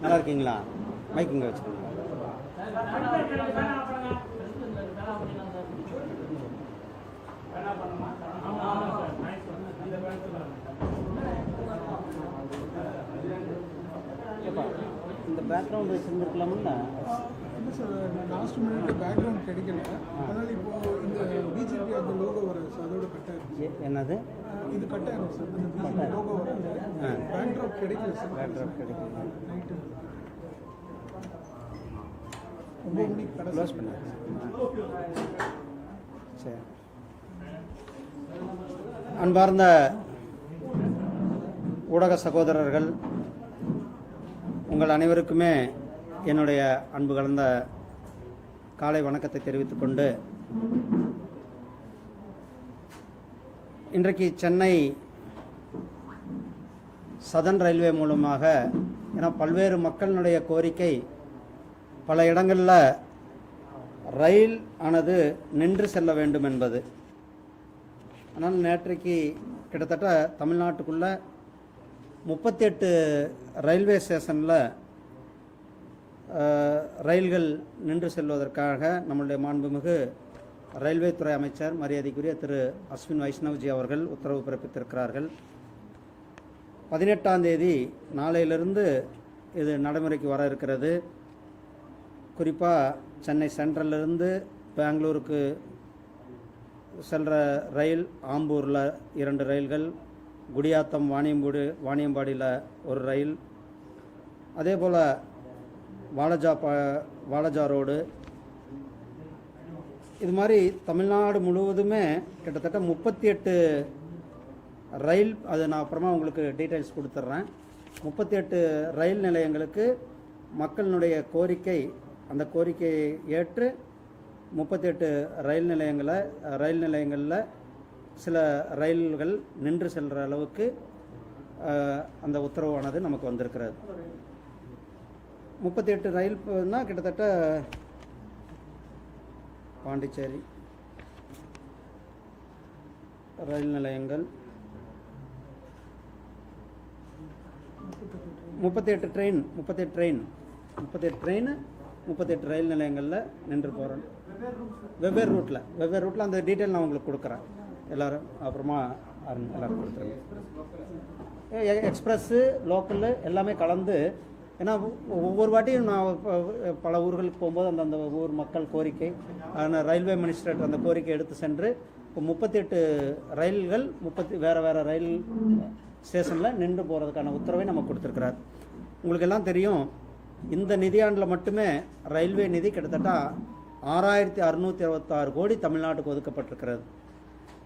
நல்லா இருக்கீங்களா? மைக் இங்கே வச்சுக்கோங்க. இந்த பேக்ரவுண்ட் வச்சுருந்துருக்கலாம்ல. இல்லை சார், லாஸ்ட் மினிட் பேக்ரவுண்ட் கிடைக்கல. அதனால் இப்போது இந்த பிஜேபி அந்த லோகோ வரும் சார், அதோட கட்டாயிருச்சு. என்னது இது கட்டாயிரும் சார், இந்த பிஜேபி லோகோ வரும். பேக்ரவுண்ட் கிடைக்கல சார். பேக்ரவுண்ட் கிடைக்கல. நைட்டு 9 மணிக்கு கடை க்ளோஸ் பண்ண. சரி. அன்பார்ந்த ஊடக சகோதரர்கள், உங்கள் அனைவருக்குமே என்னுடைய அன்பு கலந்த காலை வணக்கத்தை தெரிவித்துக் கொண்டு, இன்றைக்கு சென்னை சதர்ன் ரயில்வே மூலமாக, ஏன்னா பல்வேறு மக்களினுடைய கோரிக்கை, பல இடங்களில் ரயில் ஆனது நின்று செல்ல வேண்டும் என்பது. ஆனால் நேற்றைக்கு கிட்டத்தட்ட தமிழ்நாட்டுக்குள்ள 38 ரயில்வே ஸ்டேஷனில் ரயில்கள் நின்று செல்வதற்காக நம்முடைய மாண்புமிகு ரயில்வே துறை அமைச்சர் மரியாதைக்குரிய திரு அஸ்வின் வைஷ்ணவ்ஜி அவர்கள் உத்தரவு பிறப்பித்திருக்கிறார்கள். 18ஆம் தேதி நாளையிலிருந்து இது நடைமுறைக்கு வர இருக்கிறது. குறிப்பாக சென்னை சென்ட்ரலிருந்து பெங்களூருக்கு செல்கிற ரயில், ஆம்பூரில் 2 ரயில்கள், குடியாத்தம் வாணியம்பாடியில் ஒரு ரயில், அதே போல் வாலஜா ரோடு, இது மாதிரி தமிழ்நாடு முழுவதுமே கிட்டத்தட்ட 38 ரயில், அது நான் அப்புறமா உங்களுக்கு டீட்டெயில்ஸ் கொடுத்துட்றேன். 38 ரயில் நிலையங்களுக்கு மக்களினுடைய கோரிக்கை, அந்த கோரிக்கையை ஏற்று 38 ரயில் நிலையங்களில் சில ரயில்கள் நின்று செல்கிற அளவுக்கு அந்த உத்தரவானது நமக்கு வந்திருக்கிறது. 38 ரயில்னா கிட்டத்தட்ட பாண்டிச்சேரி ரயில் நிலையங்கள், 38 ரயில் நிலையங்களில் நின்று போகிறோம். வெவ்வேறு ரூட்டில் அந்த டீட்டெயில் நான் உங்களுக்கு கொடுக்குறேன். எல்லோரும் அப்புறமா எல்லோரும் கொடுத்துருங்க. எக்ஸ்பிரஸ்ஸு, லோக்கலு எல்லாமே கலந்து. ஏன்னா ஒவ்வொரு வாட்டியும் நான் பல ஊர்களுக்கு போகும்போது அந்த ஊர் மக்கள் கோரிக்கை, ரயில்வே மினிஸ்டர் அந்த கோரிக்கை எடுத்து சென்று இப்போ 38 ரயில்கள் வேறு ரயில் ஸ்டேஷனில் நின்று போகிறதுக்கான உத்தரவை நம்ம கொடுத்துருக்கிறார். உங்களுக்கு எல்லாம் தெரியும், இந்த நிதியாண்டில் மட்டுமே ரயில்வே நிதி கிட்டத்தட்ட 6626 கோடி தமிழ்நாட்டுக்கு ஒதுக்கப்பட்டிருக்கிறது.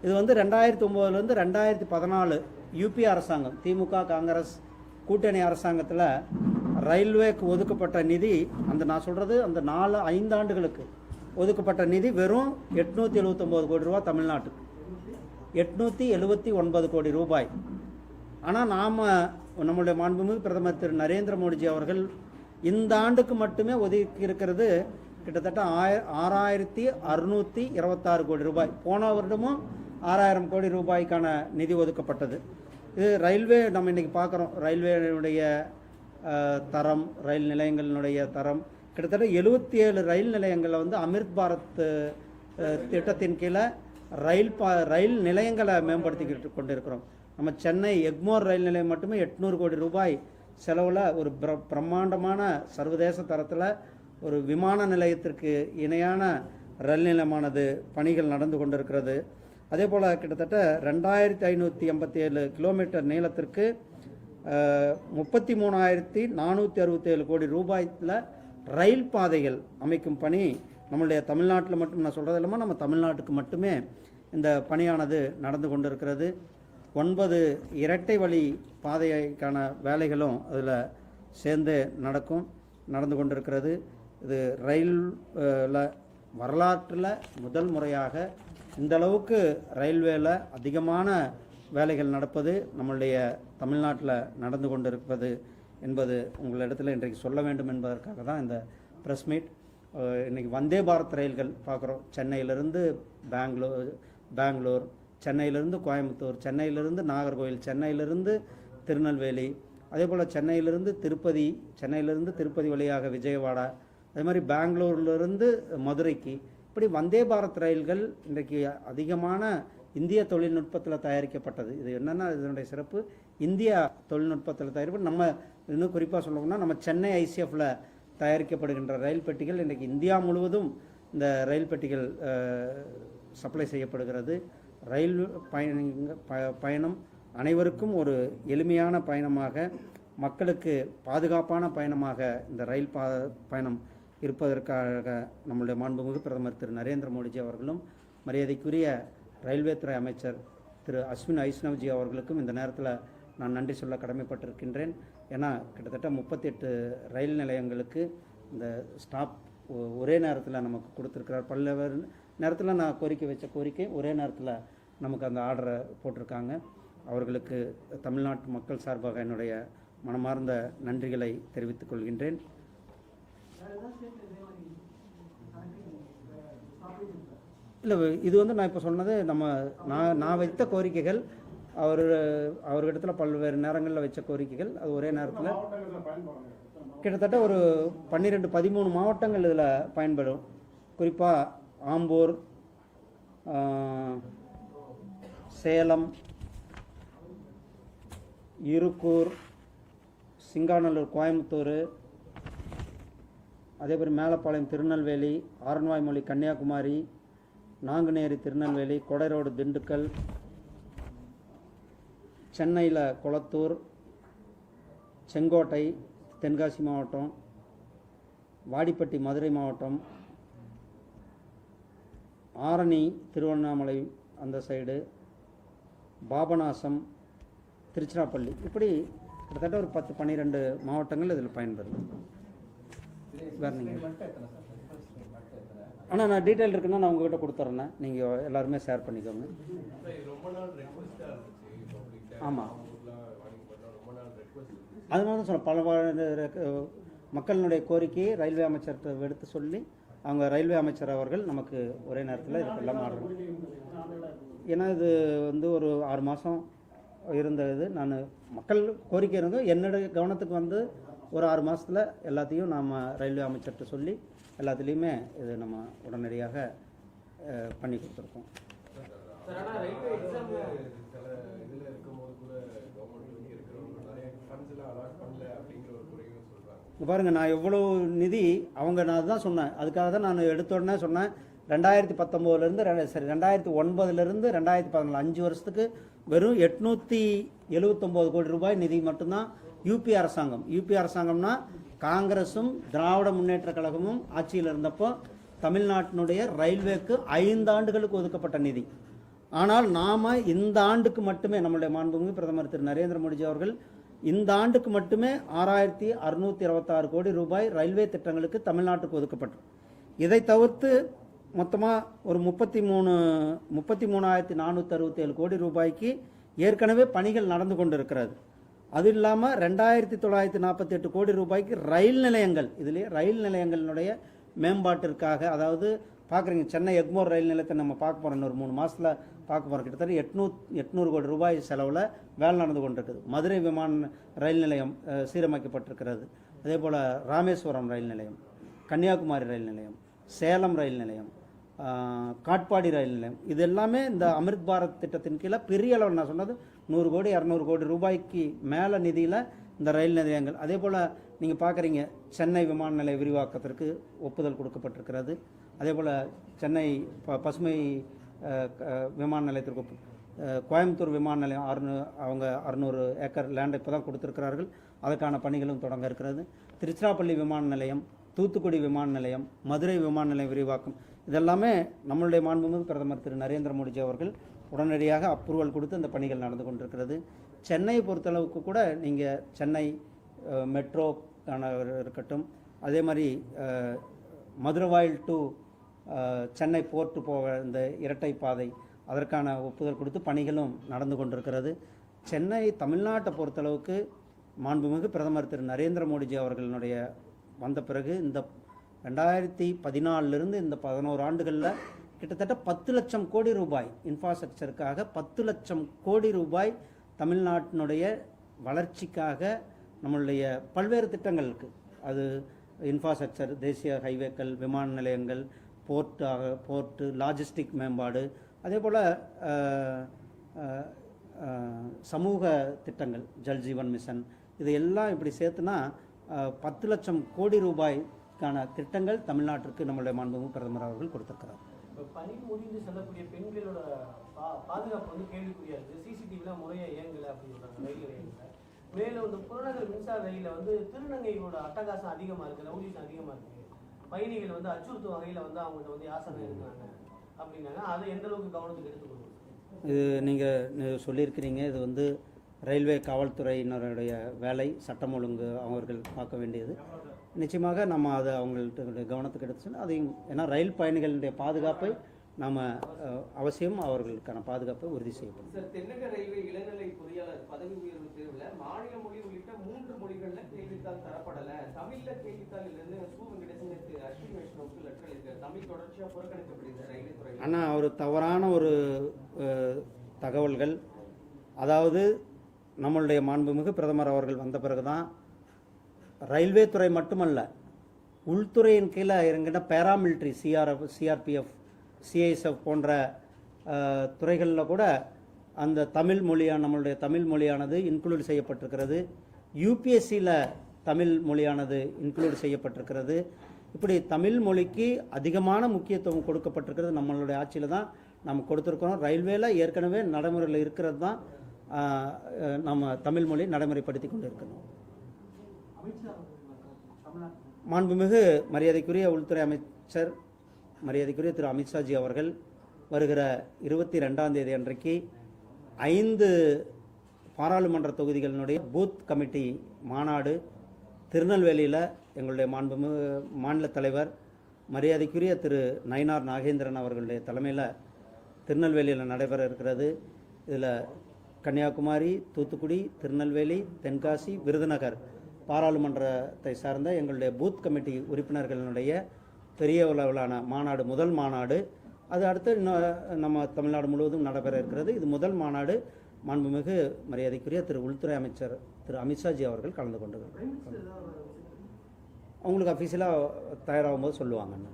இது 2009லேருந்து 2014 யூபி அரசாங்கம், திமுக காங்கிரஸ் கூட்டணி அரசாங்கத்தில் ரயில்வேக்கு ஒதுக்கப்பட்ட நிதி, நான் சொல்கிறது அந்த 5 ஆண்டுகளுக்கு ஒதுக்கப்பட்ட நிதி வெறும் 879 கோடி ரூபாய் தமிழ்நாட்டுக்கு, 879 கோடி ரூபாய். ஆனால் நம்முடைய மாண்புமிகு பிரதமர் திரு நரேந்திர மோடிஜி அவர்கள் இந்த ஆண்டுக்கு மட்டுமே ஒதுக்கி இருக்கிறது கிட்டத்தட்ட 6626 கோடி ரூபாய். போன வருடமும் 6000 கோடி ரூபாய்க்கான நிதி ஒதுக்கப்பட்டது. இது ரயில்வே நம்ம இன்றைக்கி பார்க்குறோம். ரயில்வேனுடைய தரம், ரயில் நிலையங்களினுடைய தரம், கிட்டத்தட்ட 77 ரயில் நிலையங்களில் அமிர்த் பாரத் திட்டத்தின் கீழே ரயில் நிலையங்களை மேம்படுத்திக்கிட்டு கொண்டிருக்கிறோம். நம்ம சென்னை எக்மோர் ரயில் நிலையம் மட்டுமே 800 கோடி ரூபாய் செலவில் ஒரு பிரம்மாண்டமான சர்வதேச தரத்தில் ஒரு விமான நிலையத்திற்கு இணையான ரயில் நிலையமானது பணிகள் நடந்து கொண்டிருக்கிறது. அதே போல் கிட்டத்தட்ட 2587 கிலோமீட்டர் நீளத்திற்கு 33,467 கோடி ரூபாயில் ரயில் பாதைகள் அமைக்கும் பணி நம்மளுடைய தமிழ்நாட்டில் மட்டும், நான் சொல்கிறது இல்லாமல் நம்ம தமிழ்நாட்டுக்கு மட்டுமே இந்த பணியானது நடந்து கொண்டிருக்கிறது. 9 இரட்டை வழி பாதைக்கான வேலைகளும் அதில் சேர்ந்து நடந்து கொண்டிருக்கிறது. இது ரயிலில் வரலாற்றில் முதல் முறையாக இந்த அளவுக்கு ரயில்வேல அதிகமான வேலைகள் நடப்பது நம்மளுடைய தமிழ்நாட்டில் நடந்து கொண்டிருப்பது என்பது உங்களிடத்தில் இன்றைக்கு சொல்ல வேண்டும் என்பதற்காக தான் இந்த ப்ரெஸ் மீட். இன்றைக்கி வந்தே பாரத் ரயில்கள் பார்க்குறோம். சென்னையிலிருந்து பெங்களூர், சென்னையிலிருந்து கோயம்புத்தூர், சென்னையிலிருந்து நாகர்கோவில், சென்னையிலிருந்து திருநெல்வேலி, அதே போல் சென்னையிலிருந்து திருப்பதி வழியாக விஜயவாடா, அதே மாதிரி பெங்களூர்லேருந்து மதுரைக்கு, இப்படி வந்தே பாரத் ரயில்கள் இன்றைக்கு அதிகமான இந்திய தொழில்நுட்பத்தில் தயாரிக்கப்பட்டது. இது என்னென்னா இதனுடைய சிறப்பு, இந்தியா தொழில்நுட்பத்தில் தயாரிப்பு. நம்ம இன்னும் குறிப்பாக சொல்லணும்னா நம்ம சென்னை ஐசிஎஃப்பில் தயாரிக்கப்படுகின்ற ரயில் பெட்டிகள் இன்றைக்கு இந்தியா முழுவதும் இந்த ரயில் பெட்டிகள் சப்ளை செய்யப்படுகிறது. ரயில் பயணம் அனைவருக்கும் ஒரு எளிமையான பயணமாக, மக்களுக்கு பாதுகாப்பான பயணமாக இந்த ரயில் பயணம் இருப்பதற்காக நம்முடைய மாண்புமிகு பிரதமர் திரு நரேந்திர மோடிஜி அவர்களும் மரியாதைக்குரிய ரயில்வே துறை அமைச்சர் திரு அஸ்வின் வைஷ்ணவ்ஜி அவர்களுக்கும் இந்த நேரத்தில் நான் நன்றி சொல்ல கடமைப்பட்டிருக்கின்றேன். ஏன்னா கிட்டத்தட்ட 38 ரயில் நிலையங்களுக்கு இந்த ஸ்டாப் ஒரே நேரத்தில் நமக்கு கொடுத்துருக்கிறார். பல்வேறு நேரத்தில் நான் வச்ச கோரிக்கை ஒரே நேரத்தில் நமக்கு அந்த ஆர்டரை போட்டிருக்காங்க. அவர்களுக்கு தமிழ்நாட்டு மக்கள் சார்பாக என்னுடைய மனமார்ந்த நன்றிகளை தெரிவித்துக் கொள்கின்றேன். இல்லை, இது நான் இப்போ சொன்னது நான் வைத்த கோரிக்கைகள், அவர்கிட்ட பல்வேறு நேரங்களில் வச்ச கோரிக்கைகள். அது ஒரே நேரத்தில் கிட்டத்தட்ட ஒரு 12-13 மாவட்டங்கள் இதில் பயன்படும். குறிப்பாக ஆம்பூர், சேலம், இருக்கூர், சிங்காநல்லூர், கோயம்புத்தூர், அதேபோல் மேலப்பாளையம் திருநெல்வேலி, ஆரன்வாய்மொழி கன்னியாகுமரி, நாங்குநேரி திருநெல்வேலி, கொடைரோடு திண்டுக்கல், சென்னையில் கொளத்தூர், செங்கோட்டை தென்காசி மாவட்டம், வாடிப்பட்டி மதுரை மாவட்டம், ஆரணி திருவண்ணாமலை அந்த சைடு, பாபநாசம், திருச்சிராப்பள்ளி, இப்படி கிட்டத்தட்ட ஒரு 10-12 மாவட்டங்கள் இதில் பயன்படுது. வேறு நீங்கள் ஆனால் நான் டீட்டெயில் இருக்குன்னா நான் உங்ககிட்ட கொடுத்துட்றேன், நீங்கள் எல்லாருமே ஷேர் பண்ணிக்கோங்க. ஆமாம், அதனால தான் சொல்ல பல மக்களினுடைய கோரிக்கையை ரயில்வே அமைச்சர்கிட்ட எடுத்து சொல்லி அவங்க ரயில்வே அமைச்சர் அவர்கள் நமக்கு ஒரே நேரத்தில் இதுக்கெல்லாம் ஆர்டர். ஏன்னா இது ஒரு 6 மாதம் இருந்தது. நான் மக்கள் கோரிக்கை இருந்தோம், என்னுடைய கவனத்துக்கு ஒரு 6 மாதத்தில் எல்லாத்தையும் நாம் ரயில்வே அமைச்சர்கிட்ட சொல்லி எல்லாத்துலேயுமே இது நம்ம உடனடியாக பண்ணி கொடுத்துருக்கோம். பாருங்கள், நான் எவ்வளோ நிதி நான் அதுதான் சொன்னேன். அதுக்காக தான் நான் எடுத்த உடனே சொன்னேன் 2019 2009 2014 5 வருஷத்துக்கு வெறும் 879 கோடி ரூபாய் நிதி மட்டும்தான் யூபி அரசாங்கம்னா காங்கிரஸும் திராவிட முன்னேற்ற கழகமும் ஆட்சியில் இருந்தப்போ தமிழ்நாட்டினுடைய ரயில்வேக்கு 5 ஆண்டுகளுக்கு ஒதுக்கப்பட்ட நிதி. ஆனால் நாம் இந்த ஆண்டுக்கு மட்டுமே நம்முடைய மாண்புமிகு பிரதமர் திரு நரேந்திர மோடிஜி அவர்கள் இந்த ஆண்டுக்கு மட்டுமே 6626 கோடி ரூபாய் ரயில்வே திட்டங்களுக்கு தமிழ்நாட்டுக்கு ஒதுக்கப்பட்டது. இதை தவிர்த்து மொத்தமாக ஒரு 33,467 கோடி ரூபாய்க்கு ஏற்கனவே பணிகள் நடந்து கொண்டு இருக்கிறது. அது இல்லாமல் 2948 கோடி ரூபாய்க்கு ரயில் நிலையங்கள், இதிலே ரயில் நிலையங்களினுடைய மேம்பாட்டிற்காக, அதாவது பார்க்குறீங்க சென்னை எக்மோர் ரயில் நிலையத்தை நம்ம பார்க்க போகிறோம், இன்னொரு 3 மாதத்தில் பார்க்க போகிறோம். கிட்டத்தட்ட 800 கோடி ரூபாய் செலவில் வேலை நடந்து கொண்டிருக்குது. மதுரை விமான ரயில் நிலையம் சீரமைக்கப்பட்டிருக்கிறது. அதே போல் ராமேஸ்வரம் ரயில் நிலையம், கன்னியாகுமரி ரயில் நிலையம், சேலம் ரயில் நிலையம், காட்பாடி ரயில் நிலையம், இது எல்லாமே இந்த அமிர்த் பாரத் திட்டத்தின் கீழே பெரிய அளவில், நான் சொன்னது 100 கோடி 200 கோடி ரூபாய்க்கு மேலே நிதியில் இந்த ரயில் நிலையங்கள். அதே போல் நீங்கள் பார்க்குறீங்க சென்னை விமான நிலைய விரிவாக்கத்திற்கு ஒப்புதல் கொடுக்கப்பட்டிருக்கிறது. அதே போல் சென்னை பசுமை விமான நிலையத்திற்கு கோயம்புத்தூர் விமான நிலையம் 600 ஏக்கர் லேண்டை இப்போ தான் கொடுத்துருக்கிறார்கள். அதற்கான பணிகளும் தொடங்க இருக்கிறது. திருச்சிராப்பள்ளி விமான நிலையம், தூத்துக்குடி விமான நிலையம், மதுரை விமான நிலையம் விரிவாக்கம், இதெல்லாமே நம்மளுடைய மாண்புமிகு பிரதமர் திரு நரேந்திர மோடிஜி அவர்கள் உடனடியாக அப்ரூவல் கொடுத்து இந்த பணிகள் நடந்து கொண்டிருக்கிறது. சென்னையை பொறுத்தளவுக்கு கூட நீங்கள் சென்னை மெட்ரோக்கான இருக்கட்டும், அதே மாதிரி மதுரவாயில் டு சென்னை போர்ட்டு போக இந்த இரட்டை பாதை, அதற்கான ஒப்புதல் கொடுத்து பணிகளும் நடந்து கொண்டிருக்கிறது. சென்னை தமிழ்நாட்டை பொறுத்தளவுக்கு மாண்புமிகு பிரதமர் திரு நரேந்திர மோடிஜி அவர்களுடைய வந்த பிறகு இந்த 2014 இந்த 11 ஆண்டுகளில் கிட்டத்தட்ட 10 லட்சம் கோடி ரூபாய் இன்ஃப்ராஸ்ட்ரக்சருக்காக 10 லட்சம் கோடி ரூபாய் தமிழ்நாட்டினுடைய வளர்ச்சிக்காக நம்மளுடைய பல்வேறு திட்டங்களுக்கு, அது இன்ஃப்ராஸ்ட்ரக்சர், தேசிய ஹைவேக்கள், விமான நிலையங்கள், போர்ட்டு, லாஜிஸ்டிக் மேம்பாடு, அதே போல் சமூக திட்டங்கள், ஜல் ஜீவன் மிஷன், இது எல்லாம் இப்படி சேர்த்துனா 10 லட்சம் கோடி ரூபாய்க்கான திட்டங்கள் தமிழ்நாட்டிற்கு நம்மளுடைய மாண்புமிகு பிரதமர் அவர்கள் கொடுத்திருக்கிறார். இப்போ பணி முடிந்து செல்லக்கூடிய பெண்களோட பாதுகாப்பு வந்து கேள்விக்குறியா இருக்குது. சிசிடிவிலாம் முறையாக இயங்கலை அப்படின்னு சொல்கிறாங்க ரயில் நிலையத்தில். மேலும் இந்த புறநகர் மின்சார ரயிலில் வந்து திருநங்கைகளோட அட்டகாசம் அதிகமாக இருக்குது, ரவுடிசம் அதிகமாக இருக்குது. பயணிகள் வந்து அச்சுறுத்தும் வகையில் வந்து அவங்கள்ட்ட வந்து யாசனை இருந்தாங்க அப்படின்னாங்க. அதை எந்த அளவுக்கு கவனத்துக்கு எடுத்துக்கணும்? இது நீங்கள் சொல்லியிருக்கிறீங்க, இது வந்து ரயில்வே காவல்துறையினருடைய வேலை, சட்டம் ஒழுங்கு அவர்கள் பார்க்க வேண்டியது. நிச்சயமாக நம்ம அதை அவங்கள்ட்ட கவனத்துக்கு எடுத்துச்சுன்னா அதையும், ஏன்னா ரயில் பயணிகளுடைய பாதுகாப்பை நாம் அவசியம் அவர்களுக்கான பாதுகாப்பை உறுதி செய்யப்படும். சார், தென்னக ரயில்வே இளநிலை பொறியாளர் பதவி உயர்வு தேர்வில் மாநில மொழி உள்ளிட்ட 3 மொழிகளில் கேள்வித்தாள் தரப்படலை. தமிழில் கேள்வித்தாள் இல்லைன்னு சு. வெங்கடேசனுக்கு அஸ்வினி வைஷ்ணவுக்கு லெட்டர் இருக்கு. தமிழ் தொடர்ச்சியாக புறக்கணிக்கப்படுகிறது ரயில்வே துறை. ஆனால் ஒரு தவறான ஒரு தகவல்கள், அதாவது நம்மளுடைய மாண்புமிகு பிரதமர் அவர்கள் வந்த பிறகு தான் ரயில்வே துறை மட்டுமல்ல, உள்துறையின் கீழே இறங்கின பேராமிலிட்ரி, சிஆர்பிஎஃப், சிஐஎஸ்எஃப் போன்ற துறைகளில் கூட அந்த தமிழ் மொழியான, நம்மளுடைய தமிழ் மொழியானது இன்க்ளூட் செய்யப்பட்டிருக்கிறது. யூபிஎஸ்சியில் தமிழ் மொழியானது இன்க்ளூட் செய்யப்பட்டிருக்கிறது. இப்படி தமிழ் மொழிக்கு அதிகமான முக்கியத்துவம் கொடுக்கப்பட்டிருக்கிறது. நம்மளுடைய ஆட்சியில் தான் நம்ம கொடுத்துருக்கிறோம். ரயில்வேல ஏற்கனவே நடைமுறையில் இருக்கிறது தான் நம்ம தமிழ் மொழி நடைமுறைப்படுத்தி கொண்டு இருக்கிறோம். மாண்புமிகு மரியாதைக்குரிய உள்துறை அமைச்சர் மரியாதைக்குரிய திரு அமித்ஷாஜி அவர்கள் வருகிற 22ஆம் தேதி அன்றைக்கு 5 பாராளுமன்ற தொகுதிகளினுடைய பூத் கமிட்டி மாநாடு திருநெல்வேலியில் எங்களுடைய மாண்புமிகு மாநில தலைவர் மரியாதைக்குரிய திரு நயினார் நாகேந்திரன் அவர்களுடைய தலைமையில் திருநெல்வேலியில் நடைபெற இருக்கிறது. இதில் கன்னியாகுமரி, தூத்துக்குடி, திருநெல்வேலி, தென்காசி, விருதுநகர் பாராளுமன்றத்தை சார்ந்த எங்களுடைய பூத் கமிட்டி உறுப்பினர்களினுடைய பெரிய அளவிலான மாநாடு, முதல் மாநாடு. அது அடுத்து நம்ம தமிழ்நாடு முழுவதும் நடைபெற இருக்கிறது. இது முதல் மாநாடு. மாண்புமிகு மரியாதைக்குரிய திரு உள்துறை அமைச்சர் திரு அமித்ஷாஜி அவர்கள் கலந்து கொண்டு அவங்களுக்கு அஃபீஷியலாக தயாராகும் போது சொல்லுவாங்கன்னு.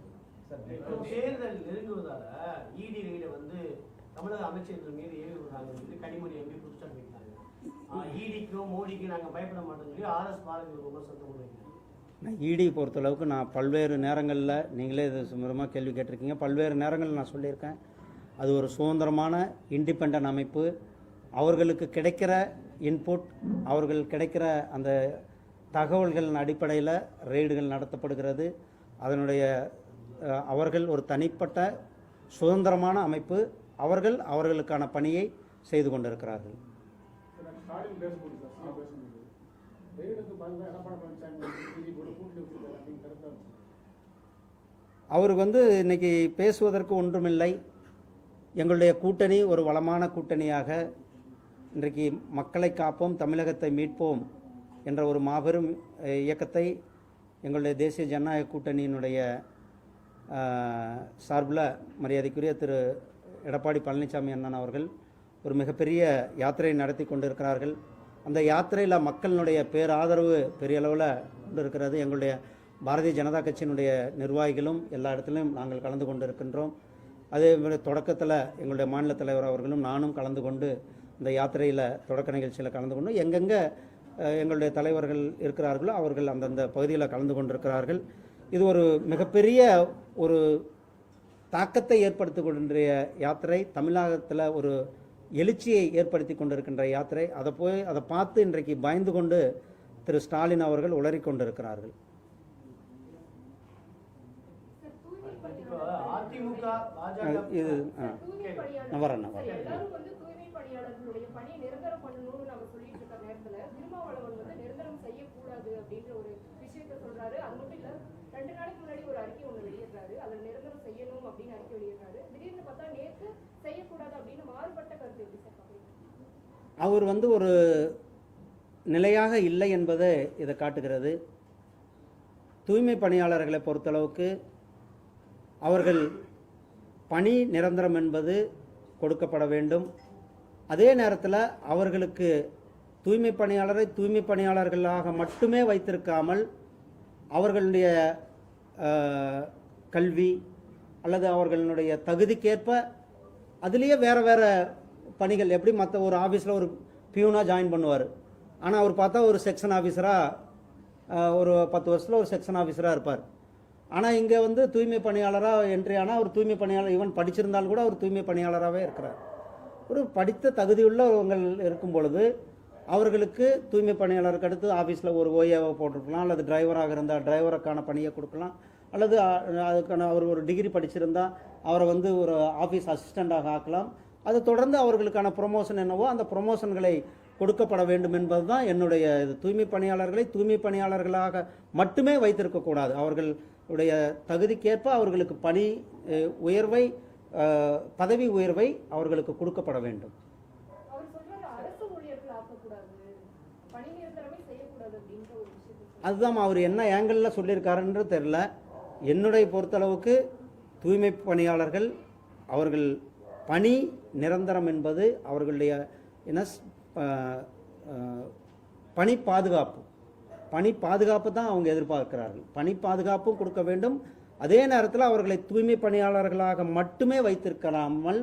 தேர்தல் நெருங்குவதால இடி ரெய்டை வந்து தமிழக அமைச்சர்கள் மீது ஏவி விடுறாங்க கனிமொழி எம்பி குற்றச்சாட்டு வைக்கிறாங்க. இடிக்கும் மோடிக்கும் நாங்கள் பயப்பட மாட்டோம்னு சொல்லி ஆர்எஸ் பாரதி ஒரு விமர்சனத்தை முன் வைக்கிறாங்க. நான் இடி பொறுத்தளவுக்கு நான் பல்வேறு நேரங்களில், நீங்களே இது சுமரமாக கேள்வி கேட்டிருக்கீங்க, பல்வேறு நேரங்களில் நான் சொல்லியிருக்கேன். அது ஒரு சுதந்திரமான இண்டிபெண்ட் அமைப்பு. அவர்களுக்கு கிடைக்கிற இன்புட், அவர்கள் கிடைக்கிற அந்த தகவல்களின் அடிப்படையில் ரெய்டுகள் நடத்தப்படுகிறது. அதனுடைய அவர்கள் ஒரு தனிப்பட்ட சுதந்திரமான அமைப்பு. அவர்கள் அவர்களுக்கான பணியை செய்து கொண்டிருக்கிறார்கள். அவர் இன்னைக்கு பேசுவதற்கு ஒன்றுமில்லை. எங்களுடைய கூட்டணி ஒரு வளமான கூட்டணியாக இன்றைக்கு மக்களை காப்போம், தமிழகத்தை மீட்போம் என்ற ஒரு மாபெரும் இயக்கத்தை எங்களுடைய தேசிய ஜனநாயக கூட்டணியினுடைய சார்பில் மரியாதைக்குரிய திரு எடப்பாடி பழனிசாமி அண்ணன் அவர்கள் ஒரு மிகப்பெரிய யாத்திரை நடத்தி கொண்டிருக்கிறார்கள். அந்த யாத்திரையில் மக்களினுடைய பேராதரவு பெரிய அளவில் கொண்டு இருக்கிறது. எங்களுடைய பாரதிய ஜனதா கட்சியினுடைய நிர்வாகிகளும் எல்லா இடத்துலையும் நாங்கள் கலந்து கொண்டு இருக்கின்றோம். அதே தொடக்கத்தில் எங்களுடைய மாநில தலைவர் அவர்களும் நானும் கலந்து கொண்டு இந்த யாத்திரையில் தொடக்க நிகழ்ச்சியில் கலந்து கொண்டு எங்கெங்கே எங்களுடைய தலைவர்கள் இருக்கிறார்களோ அவர்கள் அந்தந்த பகுதியில் கலந்து கொண்டிருக்கிறார்கள். இது ஒரு மிகப்பெரிய ஒரு தாக்கத்தை ஏற்படுத்தி கொண்டிருக்கிற யாத்திரை, தமிழகத்தில் ஒரு எழுச்சியை ஏற்படுத்தி கொண்டிருக்கின்ற யாத்திரை. அதை பார்த்து இன்றைக்கு பயந்து கொண்டு திரு ஸ்டாலின் அவர்கள் உளறி கொண்டிருக்கிறார்கள். இது நான் வரேன். அவர் ஒரு நிலையாக இல்லை என்பதை இதை காட்டுகிறது. தூய்மை பணியாளர்களை பொறுத்தளவுக்கு அவர்கள் பணி நிரந்தரம் என்பது கொடுக்கப்பட வேண்டும். அதே நேரத்தில் அவர்களுக்கு தூய்மை பணியாளரை தூய்மை பணியாளர்களாக மட்டுமே வைத்திருக்காமல் அவர்களுடைய கல்வி அல்லது அவர்களுடைய தகுதிக்கேற்ப அதுலேயே வேறு பணிகள், எப்படி மற்ற ஒரு ஆஃபீஸில் ஒரு பியூனாக ஜாயின் பண்ணுவார், ஆனால் அவர் பார்த்தா ஒரு செக்ஷன் ஆஃபீஸராக ஒரு 10 வருஷத்தில் ஒரு செக்ஷன் ஆஃபீஸராக இருப்பார். ஆனால் இங்கே வந்து தூய்மை பணியாளராக என்ட்ரி ஆனால் அவர் தூய்மை பணியாளர், ஈவன் படிச்சிருந்தாலும் கூட அவர் தூய்மை பணியாளராகவே இருக்கிறார். ஒரு படித்த தகுதியுள்ளவங்க இருக்கும் பொழுது அவர்களுக்கு தூய்மை பணியாளருக்கு அடுத்து ஆஃபீஸில் ஒரு ஓஏவை போட்டிருக்கலாம், அல்லது டிரைவராக இருந்தால் டிரைவருக்கான பணியை கொடுக்கலாம், அல்லது அதுக்கான அவர் ஒரு டிகிரி படிச்சிருந்தால் அவரை வந்து ஒரு ஆஃபீஸ் அசிஸ்டண்ட்டாக ஆக்கலாம். அதை தொடர்ந்து அவர்களுக்கான ப்ரொமோஷன் என்னவோ அந்த ப்ரொமோஷன்களை கொடுக்கப்பட வேண்டும் என்பது தான் என்னுடைய இது. தூய்மை பணியாளர்களை தூய்மை பணியாளர்களாக மட்டுமே வைத்திருக்கக்கூடாது. அவர்களுடைய தகுதிக்கேற்ப அவர்களுக்கு பணி உயர்வை, பதவி உயர்வை அவர்களுக்கு கொடுக்கப்பட வேண்டும். அதுதான் அவர் என்ன ஆங்கிளில் சொல்லியிருக்காருன்றது தெரில. என்னுடைய பொறுத்தளவுக்கு தூய்மை பணியாளர்கள் அவர்கள் பணி நிரந்தரம் என்பது அவர்களுடைய என்ன பணி பாதுகாப்பு தான் அவங்க எதிர்பார்க்கிறார்கள். பணி பாதுகாப்பும் கொடுக்க வேண்டும். அதே நேரத்தில் அவர்களை தூய்மை பணியாளர்களாக மட்டுமே வைத்திருக்காமல்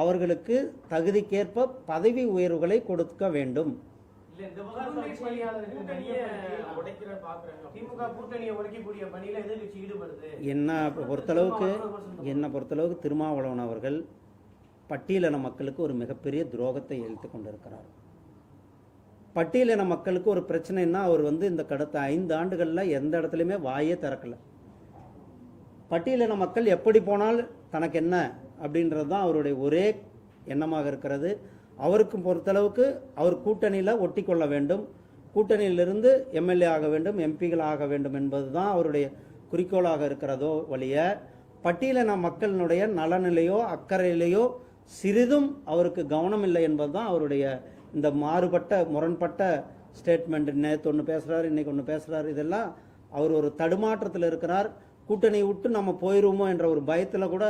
அவர்களுக்கு தகுதிக்கேற்ப பதவி உயர்வுகளை கொடுக்க வேண்டும். என்னை பொறுத்தளவுக்கு திருமாவளவன் அவர்கள் பட்டியலின மக்களுக்கு ஒரு மிகப்பெரிய துரோகத்தை இழுத்து கொண்டிருக்கிறார். பட்டியலின மக்களுக்கு ஒரு பிரச்சனைன்னா அவர் வந்து இந்த கடந்த 5 ஆண்டுகளில் எந்த இடத்துலையுமே வாயே திறக்கலை. பட்டியலின மக்கள் எப்படி போனால் தனக்கு என்ன அப்படின்றது தான் அவருடைய ஒரே எண்ணமாக இருக்கிறது. அவருக்கு பொறுத்தளவுக்கு அவர் கூட்டணியில் ஒட்டி கொள்ள வேண்டும், கூட்டணியிலிருந்து எம்எல்ஏ ஆக வேண்டும், எம்பிகள் ஆக வேண்டும் என்பது தான் அவருடைய குறிக்கோளாக இருக்கிறதோ வழிய பட்டியலின மக்களினுடைய நலனிலையோ அக்கறையிலையோ சிறிதும் அவருக்கு கவனம் இல்லை என்பது தான் அவருடைய இந்த முரண்பட்ட ஸ்டேட்மெண்ட். நேற்று ஒன்று பேசுகிறார், இன்றைக்கி ஒன்று பேசுகிறார். இதெல்லாம் அவர் ஒரு தடுமாற்றத்தில் இருக்கிறார். கூட்டணி விட்டு நம்ம போயிடுவோமோ என்ற ஒரு பயத்தில் கூட,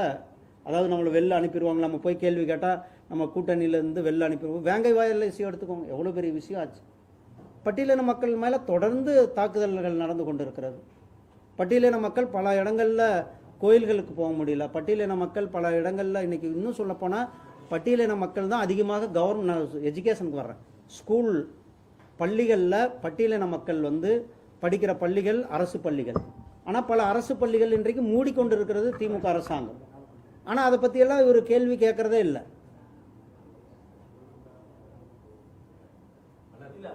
அதாவது நம்மளை வெளில அனுப்பிடுவாங்க, நம்ம போய் கேள்வி கேட்டால் நம்ம கூட்டணியிலேருந்து வெளில அனுப்பிடுவோம். வேங்கை வாயில் விஷயம் எடுத்துக்கோங்க, எவ்வளோ பெரிய விஷயம் ஆச்சு. பட்டியலின மக்கள் மேலே தொடர்ந்து தாக்குதல்கள் நடந்து கொண்டு இருக்கிறது. பட்டியலின மக்கள் பல இடங்களில் கோயில்களுக்கு போக முடியல. பட்டியலின மக்கள் பல இடங்களில் இன்றைக்கி இன்னும் சொல்லப்போனால் பட்டியலின மக்கள் தான் அதிகமாக கவர்மெண்ட் எஜுகேஷனுக்கு வர்றேன். ஸ்கூல் பள்ளிகளில் பட்டியலின மக்கள் வந்து படிக்கிற பள்ளிகள் அரசு பள்ளிகள். ஆனால் பல அரசு பள்ளிகள் இன்றைக்கு மூடிக்கொண்டு இருக்கிறது திமுக அரசாங்கம். ஆனால் அதை பற்றியெல்லாம் இவர் கேள்வி கேட்குறதே இல்லை.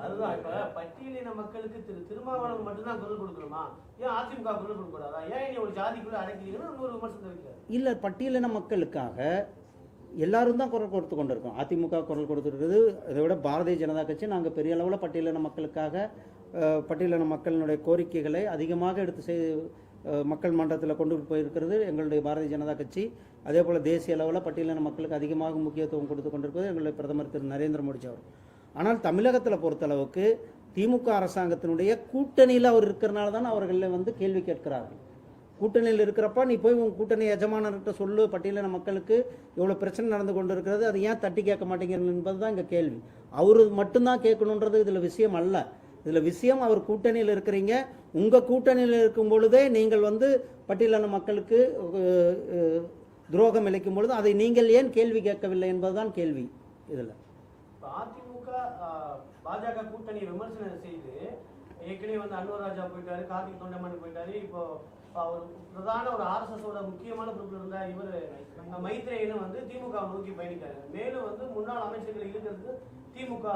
அதுதான் இப்ப பட்டியலின மக்களுக்கு திருமாவளவன் மட்டும்தான் குரல் கொடுக்கணுமா? ஏன் அதிமுக குரல் கொடுக்கூடாதா? ஏன் ஒரு ஜாதிக்குள்ள அடக்கிறீங்கன்னு ஒரு விமர்சனம் வைக்கிறார். இல்லை, பட்டியலின மக்களுக்காக எல்லாரும் தான் குரல் கொடுத்து கொண்டிருக்கோம். அதிமுக குரல் கொடுத்துருக்குது. இதை விட பாரதிய ஜனதா கட்சி நாங்கள் பெரிய அளவில் பட்டியலின மக்களுக்காக பட்டியலின மக்களினுடைய கோரிக்கைகளை அதிகமாக எடுத்து மக்கள் மன்றத்தில் கொண்டு போயிருக்கிறது எங்களுடைய பாரதிய ஜனதா கட்சி. அதே போல் தேசிய அளவில் பட்டியலின மக்களுக்கு அதிகமாக முக்கியத்துவம் கொடுத்து கொண்டிருப்பது எங்களுடைய பிரதமர் திரு நரேந்திர மோடி அவர். ஆனால் தமிழகத்தில் பொறுத்தளவுக்கு திமுக அரசாங்கத்தினுடைய கூட்டணியில் அவர் இருக்கிறனால தான் அவர்களை வந்து கேள்வி கேட்கிறார்கள். கூட்டணியில் இருக்கிறப்ப நீ போய் உங்கள் கூட்டணி எஜமானர்கிட்ட சொல்லு, பட்டியலின மக்களுக்கு எவ்வளோ பிரச்சனை நடந்து கொண்டு இருக்கிறது, அது ஏன் தட்டி கேட்க மாட்டேங்கிறது என்பது தான் இங்கே கேள்வி. அவரு மட்டும்தான் கேட்கணுன்றது இதில் விஷயம் அல்ல. இதில் விஷயம் அவர் கூட்டணியில் இருக்கிறீங்க, உங்கள் கூட்டணியில் இருக்கும் பொழுதே நீங்கள் வந்து பட்டியலின மக்களுக்கு துரோகம் இழைக்கும் பொழுது அதை நீங்கள் ஏன் கேள்வி கேட்கவில்லை என்பதுதான் கேள்வி. இதில் அதிமுக பாஜக கூட்டணி விமர்சனம் செய்து ஏற்கனவே வந்து அன்வர் ராஜா போயிட்டாரு, கார்த்திக் தொண்டமான் போயிட்டாரு. இப்போ அவர் பிரதான ஒரு ஆர்எஸ்எஸோட முக்கியமான பொறுப்பில் இருந்த இவர் மைத்ரேயனும் வந்து திமுக நோக்கி பயணிக்காரு. மேலும் வந்து முன்னாள் அமைச்சர்களை இருக்கிறதுக்கு திமுக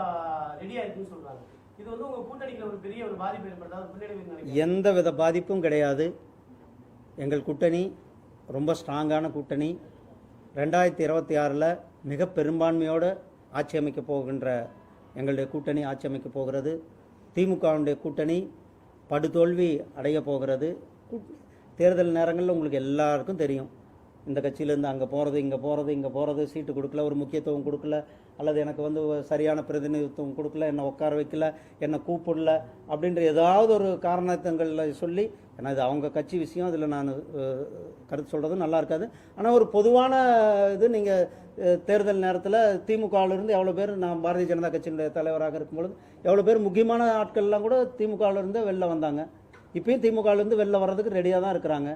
ரெடியா இருக்குன்னு சொல்றாங்க. இது வந்து உங்க கூட்டணிக்கு ஒரு பெரிய ஒரு பாதிப்பு ஏற்படுத்தாது? எந்த வித பாதிப்பும் கிடையாது. எங்கள் கூட்டணி ரொம்ப ஸ்ட்ராங்கான கூட்டணி. 2026 மிக பெரும்பான்மையோடு ஆட்சி அமைக்க போகின்ற எங்களுடைய கூட்டணி ஆட்சி அமைக்க போகிறது. திமுகவுடைய கூட்டணி படுதோல்வி அடைய போகிறது. தேர்தல் நேரங்களில் உங்களுக்கு எல்லாருக்கும் தெரியும், இந்த கட்சியிலேருந்து அங்கே போகிறது இங்கே போகிறது சீட்டு கொடுக்கல, ஒரு முக்கியத்துவம் கொடுக்கல, அல்லது எனக்கு வந்து சரியான பிரதிநிதித்துவம் கொடுக்கல, என்னை உட்கார வைக்கல, என்னை கூப்பிடல அப்படின்ற ஏதாவது ஒரு காரணத்தங்களில் சொல்லி, ஏன்னா இது அவங்க கட்சி விஷயம், அதில் நான் கருத்து சொல்கிறது நல்லா இருக்காது. ஆனால் ஒரு பொதுவான இது, நீங்கள் தேர்தல் நேரத்தில் திமுகவிலிருந்து எவ்வளோ பேர், நான் பாரதிய ஜனதா கட்சியினுடைய தலைவராக இருக்கும்பொழுது எவ்வளோ பேர் முக்கியமான ஆட்கள்லாம் கூட திமுகவிலிருந்து வெளில வந்தாங்க. இப்பயும் திமுகவிலேருந்து வெளில வர்றதுக்கு ரெடியாக தான் இருக்கிறாங்க.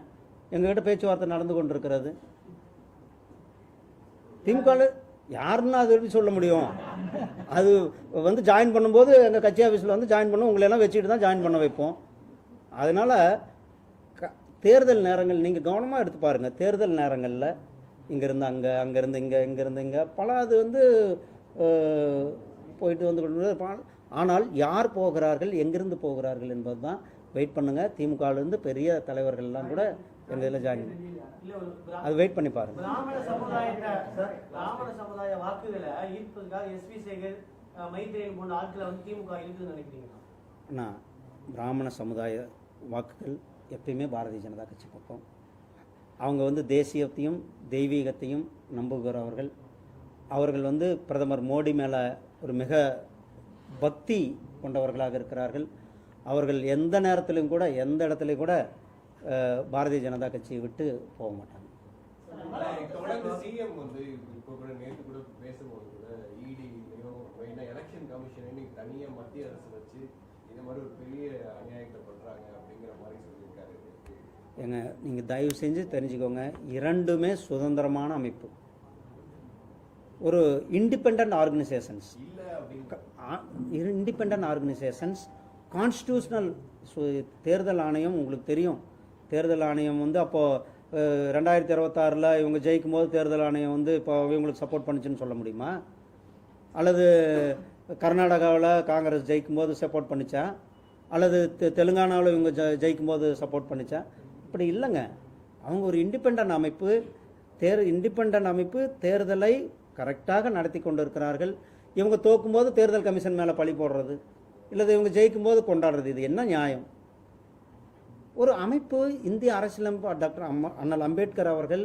எங்ககிட்ட பேச்சுவார்த்தை நடந்து கொண்டிருக்கிறது. திமுகவில் யாருன்னா அது எப்படி சொல்ல முடியும்? அது வந்து ஜாயின் பண்ணும்போது எங்கள் கட்சி ஆஃபீஸில் வந்து ஜாயின் பண்ண உங்களெல்லாம் வச்சுட்டு தான் ஜாயின் பண்ண வைப்போம். அதனால் தேர்தல் நேரங்கள் நீங்கள் கவனமாக எடுத்து பாருங்கள். தேர்தல் நேரங்களில் இங்கேருந்து அங்கே, அங்கேருந்து இங்கே, இங்கேருந்து இங்கே பல அது வந்து போயிட்டு வந்து, ஆனால் யார் போகிறார்கள், எங்கிருந்து போகிறார்கள் என்பது தான் வெயிட் பண்ணுங்கள். திமுகவிலேருந்து பெரிய தலைவர்கள்லாம் கூட எங்கள் இதில் ஜாயின் அது வெயிட் பண்ணி பாருங்கள். பிராமண சமுதாய வாக்குகளை ஈர்ப்பதற்காக எஸ்வி சேகர், மைத்ரேயன் போன்ற ஆட்களை வந்து திமுக இருக்குதுன்னு நினைக்கிறீங்களா? அண்ணா, பிராமண சமுதாய வாக்குகள் எப்பயுமே பாரதிய ஜனதா கட்சி பக்கம். அவங்க வந்து தேசியத்தையும் தெய்வீகத்தையும் நம்புகிறவர்கள். அவர்கள் வந்து பிரதமர் மோடி மேலே ஒரு மிக பக்தி கொண்டவர்களாக இருக்கிறார்கள். அவர்கள் எந்த நேரத்திலும் கூட, எந்த இடத்துலையும் கூட பாரதிய ஜனதா கட்சியை விட்டு போக மாட்டாங்க. தொடர்ந்து சிஎம் வந்து இப்போ கூட நேற்று கூட பேசும்போது கூட இடி எலெக்ஷன் கமிஷனை தனியாக மத்திய அரசு வச்சு இந்த மாதிரி ஒரு பெரிய அநியாயத்தை பண்றாங்க அப்படிங்கிற மாதிரி சொல்லியிருக்காரு. ஏங்க, நீங்கள் தயவு செஞ்சு தெரிஞ்சுக்கோங்க, இரண்டுமே சுதந்திரமான அமைப்பு, ஒரு independent organisations. Independent organisations, constitutional. தேர்தல் ஆணையம் உங்களுக்கு தெரியும். தேர்தல் ஆணையம் வந்து அப்போது 2026 இவங்க ஜெயிக்கும் போது தேர்தல் ஆணையம் வந்து இப்போ இவங்களுக்கு சப்போர்ட் பண்ணுச்சுன்னு சொல்ல முடியுமா? அல்லது கர்நாடகாவில் காங்கிரஸ் ஜெயிக்கும் போது சப்போர்ட் பண்ணிச்சா? அல்லது தெலுங்கானாவில் இவங்க ஜெயிக்கும் போது சப்போர்ட் பண்ணிச்சா? இப்படி இல்லைங்க. அவங்க ஒரு இண்டிபெண்ட் அமைப்பு. இண்டிபெண்ட் அமைப்பு தேர்தலை கரெக்டாக நடத்தி கொண்டு இருக்கிறார்கள். இவங்க தோக்கும்போது தேர்தல் கமிஷன் மேலே பழி போடுறது, இல்லை இவங்க ஜெயிக்கும் போது கொண்டாடுறது, இது என்ன நியாயம்? ஒரு அமைப்பு, இந்திய அரசியலமைப்பு டாக்டர் அண்ணல் அம்பேத்கர் அவர்கள்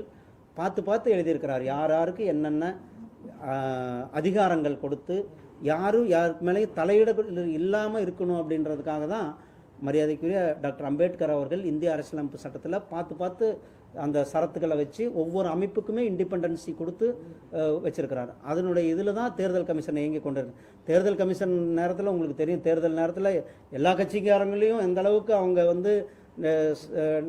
பார்த்து எழுதியிருக்கிறார். யார் யாருக்கு என்னென்ன அதிகாரங்கள் கொடுத்து, யாரும் யாருக்கு மேலேயும் தலையிட இல்லாமல் இருக்கணும் அப்படின்றதுக்காக தான் மரியாதைக்குரிய டாக்டர் அம்பேத்கர் அவர்கள் இந்திய அரசியலமைப்பு சட்டத்தில் பார்த்து அந்த சரத்துக்களை வச்சு ஒவ்வொரு அமைப்புக்குமே இண்டிபெண்டன்சி கொடுத்து வச்சிருக்கிறார். அதனுடைய இதில் தான் தேர்தல் கமிஷன் இயங்கி கொண்டு இருக்கு. தேர்தல் கமிஷன் நேரத்தில் உங்களுக்கு தெரியும், தேர்தல் நேரத்தில் எல்லா கட்சிக்காரங்களையும் எந்த அளவுக்கு அவங்க வந்து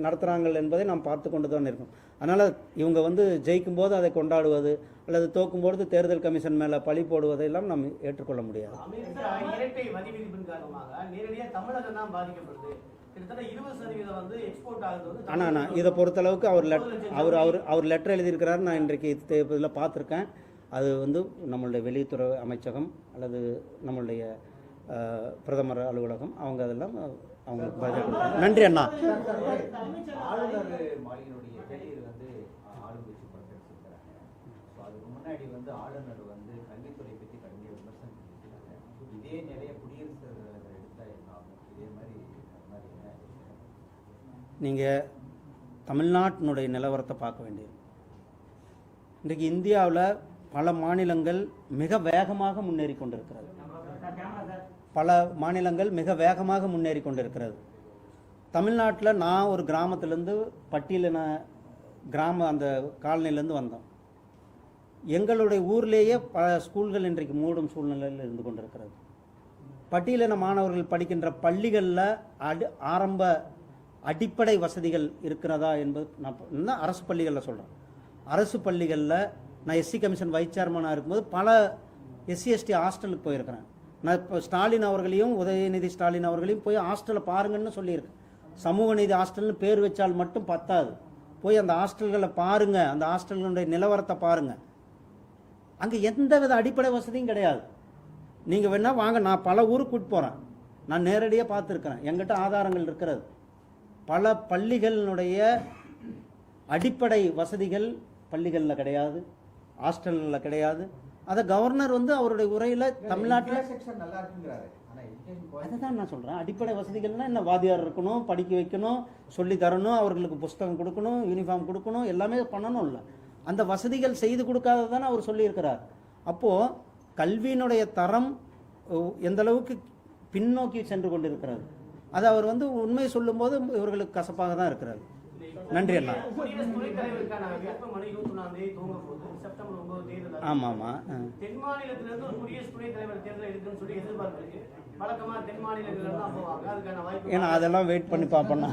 நடத்துகிறாங்க என்பதை நாம் பார்த்து கொண்டு தான் இருக்கோம். அதனால் இவங்க வந்து ஜெயிக்கும் போது அதை கொண்டாடுவது அல்லது தோக்கும்போது தேர்தல் கமிஷன் மேலே பழி போடுவதையெல்லாம் நாம் ஏற்றுக்கொள்ள முடியாது. இரட்டை வரி விதிப்பின் காரணமாக நேரடியாக தமிழகம் தான் பாதிக்கப்படுது. ஆனால் இதை பொறுத்தளவுக்கு அவர் லெட்டர் எழுதியிருக்கிறார். நான் இன்றைக்கு இதில் பார்த்துருக்கேன். அது வந்து நம்மளுடைய வெளியுறவு அமைச்சகம் அல்லது நம்மளுடைய பிரதமர் அலுவலகம் அவங்க அதெல்லாம் அவங்களுக்கு பதில். நன்றி அண்ணா. ஆளுநர் மாளிகையுடைய கேள்வியில் வந்து ஆளுங்கட்சி புறக்கணிச்சிருக்கிறாங்க. ஸோ அதுக்கு முன்னாடி வந்து ஆளுநர் வந்து கல்வித்துறை பற்றி கண்டிப்பாக விமர்சனம் பண்ணியிருக்காங்க. இதே நிறைய குடியரசு எடுத்தால் என்ன ஆகும்? இதே மாதிரி நீங்கள் தமிழ்நாட்டினுடைய நிலவரத்தை பார்க்க வேண்டியது. இன்றைக்கு இந்தியாவில் பல மாநிலங்கள் மிக வேகமாக முன்னேறி கொண்டிருக்கிறது. தமிழ்நாட்டில் நான் ஒரு கிராமத்திலேருந்து பட்டியலின கிராம அந்த காலனிலேருந்து வந்தோம். எங்களுடைய ஊர்லேயே பல ஸ்கூல்கள் இன்றைக்கு மூடும் சூழ்நிலையில் இருந்து கொண்டிருக்கிறது. பட்டியலின மாணவர்கள் படிக்கின்ற பள்ளிகளில் ஆரம்ப அடிப்படை வசதிகள் இருக்கிறதா என்பது நான் அரசு பள்ளிகளில் சொல்கிறேன். அரசு பள்ளிகளில் நான் எஸ்சி கமிஷன் வைஸ் சேர்மனாக இருக்கும்போது பல எஸ்சி எஸ்டி ஹாஸ்டலுக்கு போயிருக்கிறேன். நான் இப்போ ஸ்டாலின் அவர்களையும் உதயநிதி ஸ்டாலின் அவர்களையும் போய் ஹாஸ்டலை பாருங்கன்னு சொல்லியிருக்கேன். சமூக நீதி ஹாஸ்டல்னு பேர் வச்சால் மட்டும் பத்தாது, போய் அந்த ஹாஸ்டல்களை பாருங்கள், அந்த ஹாஸ்டல்களுடைய நிலவரத்தை பாருங்கள். அங்கே எந்த வித அடிப்படை வசதியும் கிடையாது. நீங்கள் வேணால் வாங்க, நான் பல ஊருக்கு கூட்டு போகிறேன், நான் நேரடியாக பார்த்துருக்கிறேன், எங்கிட்ட ஆதாரங்கள் இருக்கிறது. பல பள்ளிகளினுடைய அடிப்படை வசதிகள் பள்ளிகளில் கிடையாது, ஹாஸ்டல்களில் கிடையாது. அதை கவர்னர் வந்து அவருடைய உரையில் தமிழ்நாட்டில் செக்ஷன் நல்லா இருக்குங்கிறாரு. ஆனால் அதை தான் நான் சொல்கிறேன். அடிப்படை வசதிகள்னால் என்ன, வாத்தியார் இருக்கணும், படிக்க வைக்கணும், சொல்லி தரணும், அவர்களுக்கு புஸ்தகம் கொடுக்கணும், யூனிஃபார்ம் கொடுக்கணும், எல்லாமே பண்ணணும். இல்லை அந்த வசதிகள் செய்து கொடுக்காததானே அவர் சொல்லியிருக்கிறார். அப்போது கல்வியினுடைய தரம் எந்த அளவுக்கு பின்னோக்கி சென்று கொண்டிருக்கிறது, அது அவர் உண்மை சொல்லும்போது இவர்களுக்கு கசப்பாக தான் இருக்கிறார். நன்றி அண்ணா. குடியரசு துணைத் தலைவருக்கான வேட்புமனு 21ஆம் தேதி துவங்க போகுது. செப்டம்பர் 9 தேர்தல். ஆமாம். தென் மாநிலத்திலிருந்து ஒரு குடியரசு துணைத் தலைவர் தேர்தல் இருக்குன்னு சொல்லி எதிர்பார்ப்பு இருக்கு. வழக்கமா தென் மாநிலங்கள்ல தான் போவாங்க. அதுக்கான வாய்ப்பு ஏன்னா அதெல்லாம் வெயிட் பண்ணி பார்ப்போம்னா